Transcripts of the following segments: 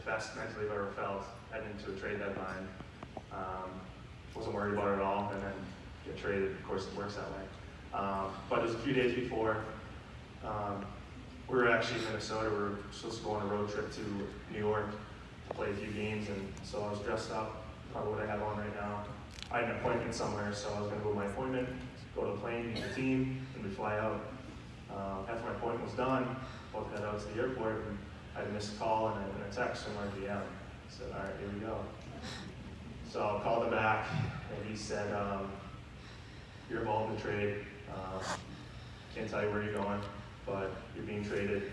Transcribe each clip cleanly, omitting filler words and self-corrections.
best mentally I've ever felt heading into a trade deadline. Wasn't worried about it at all, and then get traded. Of course, it works that way. But it was a few days before. We were actually in Minnesota. We were supposed to go on a road trip to New York to play a few games, and so I was dressed up, probably what I have on right now. I had an appointment somewhere, so I was going to go to my appointment, go to the plane, meet the team, and we fly out. After my appointment was done, both head out to the airport, and I had a missed call and a text from my GM. I said, all right, here we go. So I called him back, and he said, you're involved in the trade. Can't tell you where you're going, but you're being traded.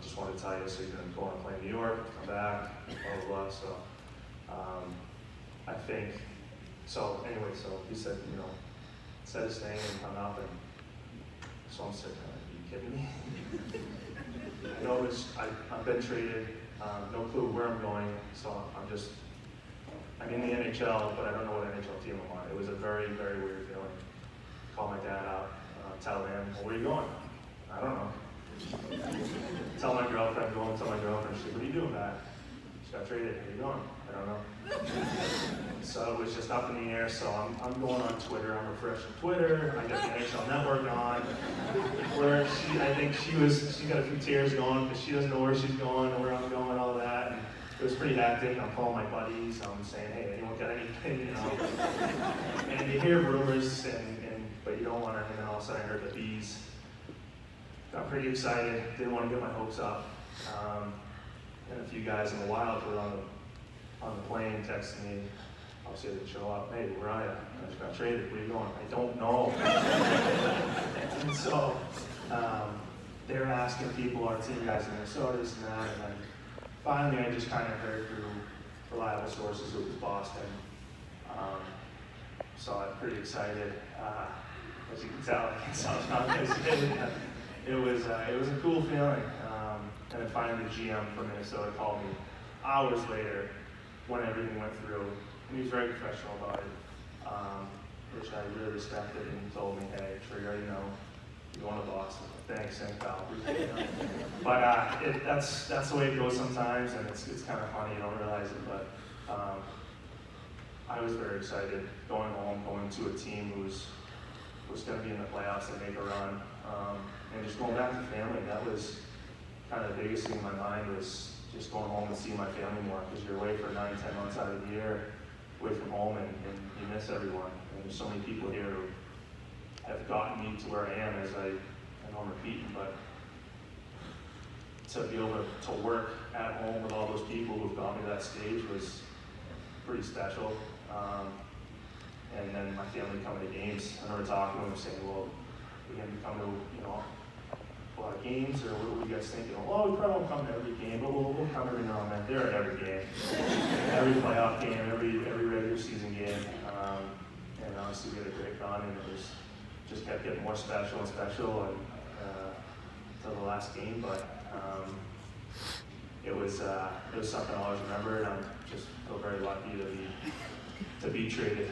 Just wanted to tell you so you're going to go on a plane to New York, come back, blah, blah, blah. So I think, so anyway, so he said, said his thing and hung up, and so I'm sitting there, are you kidding me? I know I've been traded, no clue where I'm going, so I'm in the NHL, but I don't know what NHL team I'm on. It was a very, very weird feeling. Call my dad out, tell him, well, where are you going? I don't know. Tell my girlfriend, go and tell my girlfriend, she's like, what are you doing, Dad? She got traded, where are you going? I don't know. So it was just up in the air, so I'm going on Twitter, I'm refreshing Twitter, I got the NHL Network on, where I think she got a few tears going, because she doesn't know where she's going and where I'm going, all that, and it was pretty hectic. I'm calling my buddies, I'm saying, hey, anyone got anything, and you hear rumors, but you don't want to, and then all of a sudden I heard the bees. Got pretty excited, didn't want to get my hopes up, and a few guys in the Wild were on the plane texting me, obviously they didn't show up, hey, where are you? I just got traded, where are you going? I don't know. And so they were asking people, our team guys in Minnesota, this and that, and then finally I just kind of heard through reliable sources it was Boston. So I'm pretty excited. As you can tell, I can't sound confident. It was a cool feeling. And then finally the GM from Minnesota called me hours later when everything went through, and he was very professional about it, which I really respected, and he told me, hey, sure you already know, you're going to Boston. Thanks, pal. But that's the way it goes sometimes, and it's kind of funny, you don't realize it, but I was very excited going home, going to a team who was going to be in the playoffs and make a run, and just going back to family. That was kind of the biggest thing in my mind, was just going home and seeing my family more, because you're away for 9-10 months out of the year, away from home, and you miss everyone. And there's so many people here who have gotten me to where I am, as I know I'm repeating, but to be able to work at home with all those people who've got me to that stage was pretty special. And then my family coming to games. I remember talking to them saying, well, we're going to be coming to, a lot of games, or what were you guys thinking? Oh, we probably won't come to every game, but we'll come every now and then. They're at every game, every playoff game, every regular season game. And honestly, we had a great run, and it just kept getting more special and special until the last game. But it was something I'll always remember, and I just feel very lucky to be traded.